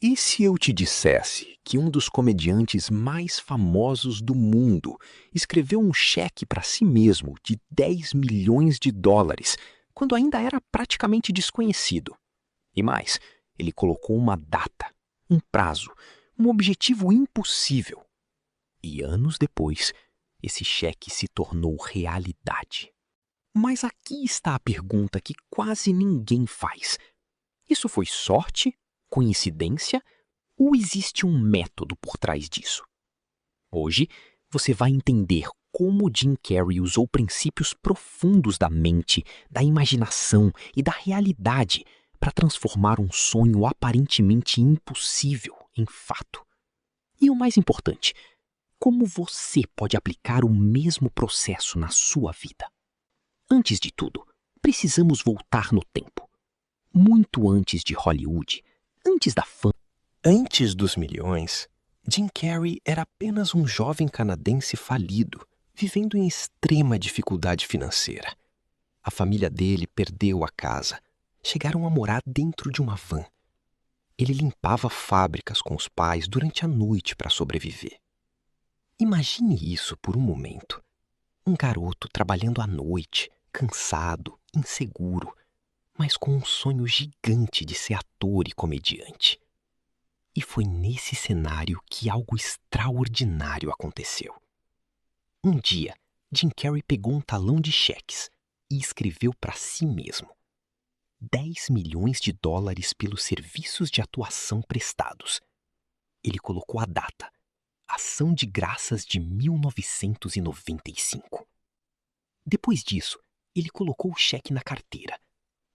E se eu te dissesse que um dos comediantes mais famosos do mundo escreveu um cheque para si mesmo de 10 milhões de dólares, quando ainda era praticamente desconhecido? E mais, ele colocou uma data, um prazo, um objetivo impossível. E anos depois, esse cheque se tornou realidade. Mas aqui está a pergunta que quase ninguém faz. Isso foi sorte? Coincidência? Ou existe um método por trás disso? Hoje, você vai entender como Jim Carrey usou princípios profundos da mente, da imaginação e da realidade para transformar um sonho aparentemente impossível em fato. E o mais importante, como você pode aplicar o mesmo processo na sua vida. Antes de tudo, precisamos voltar no tempo. Muito antes de Hollywood, antes da fama. Antes dos milhões, Jim Carrey era apenas um jovem canadense falido, vivendo em extrema dificuldade financeira. A família dele perdeu a casa. Chegaram a morar dentro de uma van. Ele limpava fábricas com os pais durante a noite para sobreviver. Imagine isso por um momento. Um garoto trabalhando à noite, cansado, inseguro, mas com um sonho gigante de ser ator e comediante. E foi nesse cenário que algo extraordinário aconteceu. Um dia, Jim Carrey pegou um talão de cheques e escreveu para si mesmo: 10 milhões de dólares pelos serviços de atuação prestados. Ele colocou a data, Ação de Graças de 1995. Depois disso, ele colocou o cheque na carteira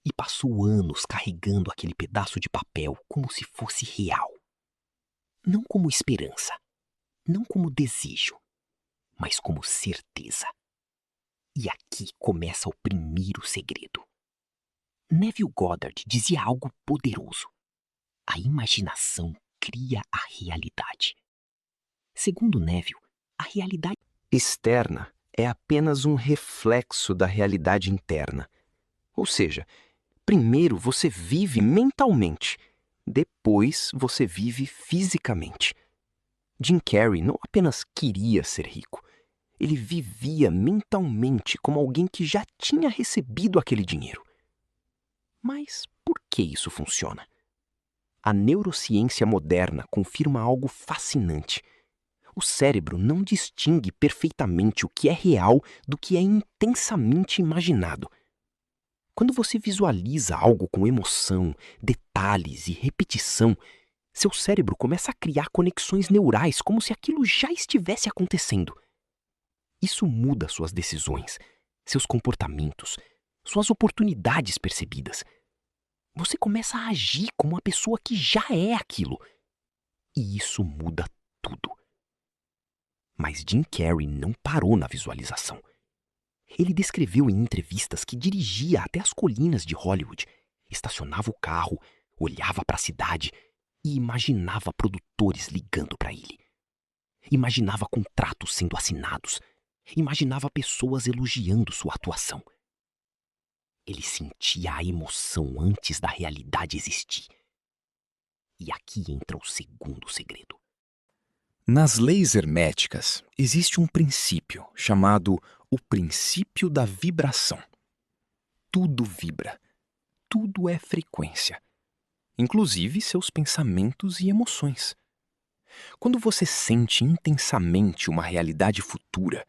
e passou anos carregando aquele pedaço de papel como se fosse real. Não como esperança, não como desejo, mas como certeza. E aqui começa o primeiro segredo. Neville Goddard dizia algo poderoso: a imaginação cria a realidade. Segundo Neville, a realidade Externa é apenas um reflexo da realidade interna. Ou seja, primeiro você vive mentalmente, depois você vive fisicamente. Jim Carrey não apenas queria ser rico, ele vivia mentalmente como alguém que já tinha recebido aquele dinheiro. Mas por que isso funciona? A neurociência moderna confirma algo fascinante. O cérebro não distingue perfeitamente o que é real do que é intensamente imaginado. Quando você visualiza algo com emoção, detalhes e repetição, seu cérebro começa a criar conexões neurais como se aquilo já estivesse acontecendo. Isso muda suas decisões, seus comportamentos, suas oportunidades percebidas. Você começa a agir como uma pessoa que já é aquilo. E isso muda tudo. Mas Jim Carrey não parou na visualização. Ele descreveu em entrevistas que dirigia até as colinas de Hollywood, estacionava o carro, olhava para a cidade e imaginava produtores ligando para ele. Imaginava contratos sendo assinados. Imaginava pessoas elogiando sua atuação. Ele sentia a emoção antes da realidade existir. E aqui entra o segundo segredo. Nas leis herméticas, existe um princípio chamado o princípio da vibração. Tudo vibra. Tudo é frequência. Inclusive seus pensamentos e emoções. Quando você sente intensamente uma realidade futura,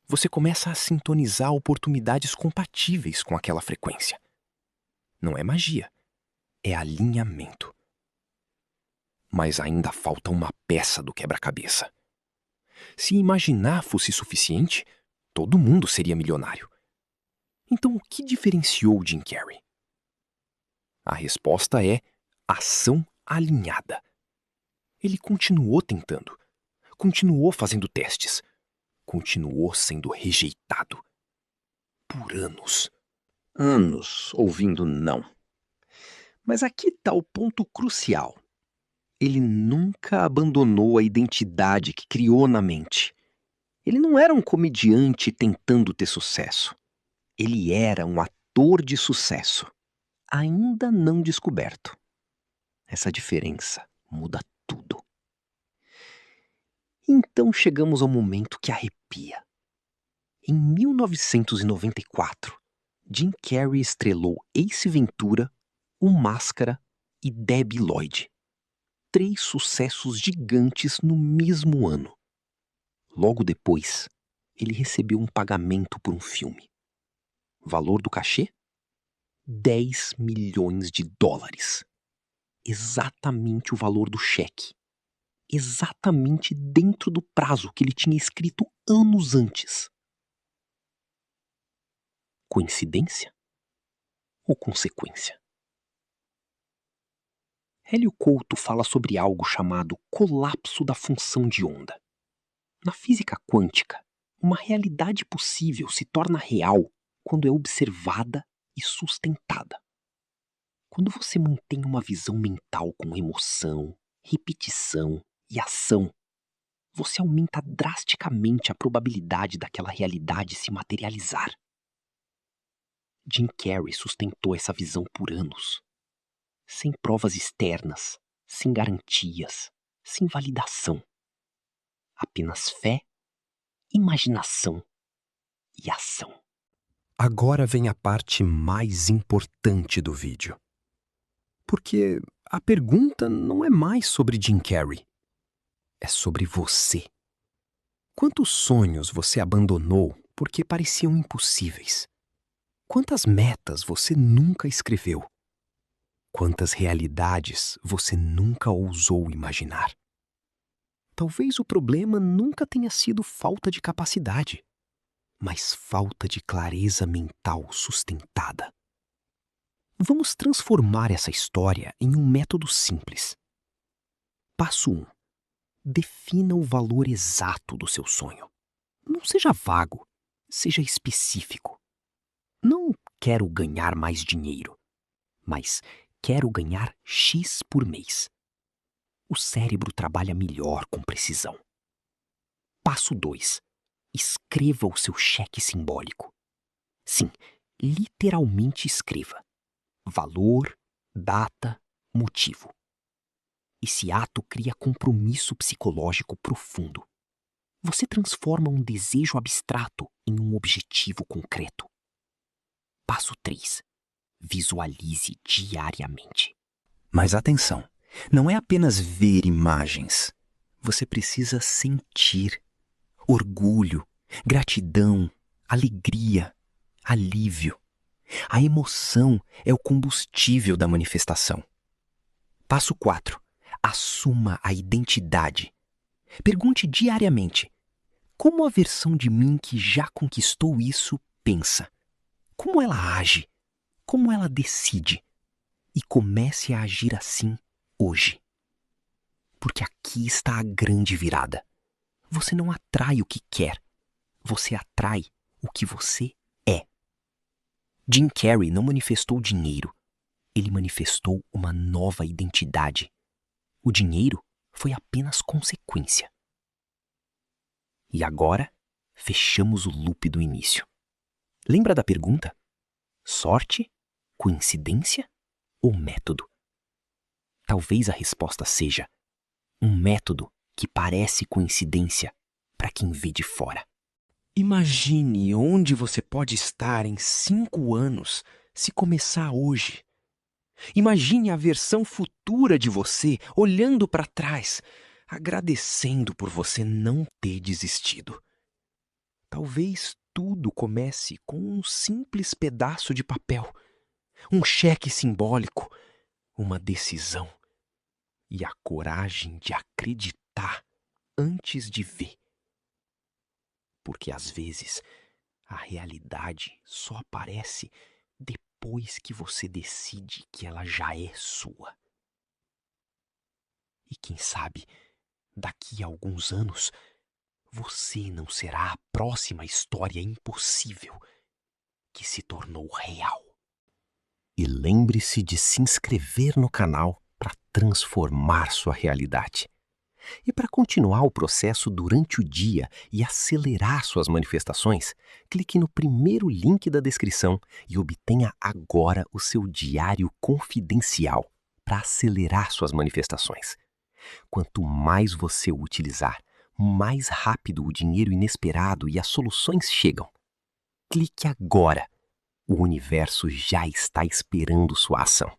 você começa a sintonizar oportunidades compatíveis com aquela frequência. Não é magia, é alinhamento. Mas ainda falta uma peça do quebra-cabeça. Se imaginar fosse suficiente, todo mundo seria milionário. Então o que diferenciou Jim Carrey? A resposta é ação alinhada. Ele continuou tentando, continuou fazendo testes, continuou sendo rejeitado. Por anos. Anos ouvindo não. Mas aqui está o ponto crucial. Ele nunca abandonou a identidade que criou na mente. Ele não era um comediante tentando ter sucesso. Ele era um ator de sucesso, ainda não descoberto. Essa diferença muda tudo. Então chegamos ao momento que arrepia. Em 1994, Jim Carrey estrelou Ace Ventura, O Máscara e Debi Lloyd. 3 sucessos gigantes no mesmo ano. Logo depois, ele recebeu um pagamento por um filme. Valor do cachê? $10 milhões. Exatamente o valor do cheque. Exatamente dentro do prazo que ele tinha escrito anos antes. Coincidência? Ou consequência? Hélio Couto fala sobre algo chamado colapso da função de onda. Na física quântica, uma realidade possível se torna real quando é observada e sustentada. Quando você mantém uma visão mental com emoção, repetição e ação, você aumenta drasticamente a probabilidade daquela realidade se materializar. Jim Carrey sustentou essa visão por anos, sem provas externas, sem garantias, sem validação. Apenas fé, imaginação e ação. Agora vem a parte mais importante do vídeo. Porque a pergunta não é mais sobre Jim Carrey. É sobre você. Quantos sonhos você abandonou porque pareciam impossíveis? Quantas metas você nunca escreveu? Quantas realidades você nunca ousou imaginar? Talvez o problema nunca tenha sido falta de capacidade, mas falta de clareza mental sustentada. Vamos transformar essa história em um método simples. Passo 1. Defina o valor exato do seu sonho. Não seja vago, seja específico. Não quero ganhar mais dinheiro, mas quero ganhar X por mês. O cérebro trabalha melhor com precisão. Passo 2. Escreva o seu cheque simbólico. Sim, literalmente escreva. Valor, data, motivo. Esse ato cria compromisso psicológico profundo. Você transforma um desejo abstrato em um objetivo concreto. Passo 3. Visualize diariamente. Mas atenção, não é apenas ver imagens. Você precisa sentir orgulho, gratidão, alegria, alívio. A emoção é o combustível da manifestação. Passo 4. Assuma a identidade. Pergunte diariamente: como a versão de mim que já conquistou isso pensa? Como ela age? Como ela decide? E comece a agir assim hoje. Porque aqui está a grande virada. Você não atrai o que quer. Você atrai o que você é. Jim Carrey não manifestou dinheiro. Ele manifestou uma nova identidade. O dinheiro foi apenas consequência. E agora, fechamos o loop do início. Lembra da pergunta? Sorte, coincidência ou método? Talvez a resposta seja um método que parece coincidência para quem vê de fora. Imagine onde você pode estar em 5 anos se começar hoje. Imagine a versão futura de você olhando para trás, agradecendo por você não ter desistido. Talvez tudo comece com um simples pedaço de papel, um cheque simbólico, uma decisão e a coragem de acreditar antes de ver. Porque às vezes a realidade só aparece depois que você decide que ela já é sua. E quem sabe, daqui a alguns anos, você não será a próxima história impossível que se tornou real. E lembre-se de se inscrever no canal para transformar sua realidade. E para continuar o processo durante o dia e acelerar suas manifestações, clique no primeiro link da descrição e obtenha agora o seu diário confidencial para acelerar suas manifestações. Quanto mais você o utilizar, mais rápido o dinheiro inesperado e as soluções chegam. Clique agora. O universo já está esperando sua ação.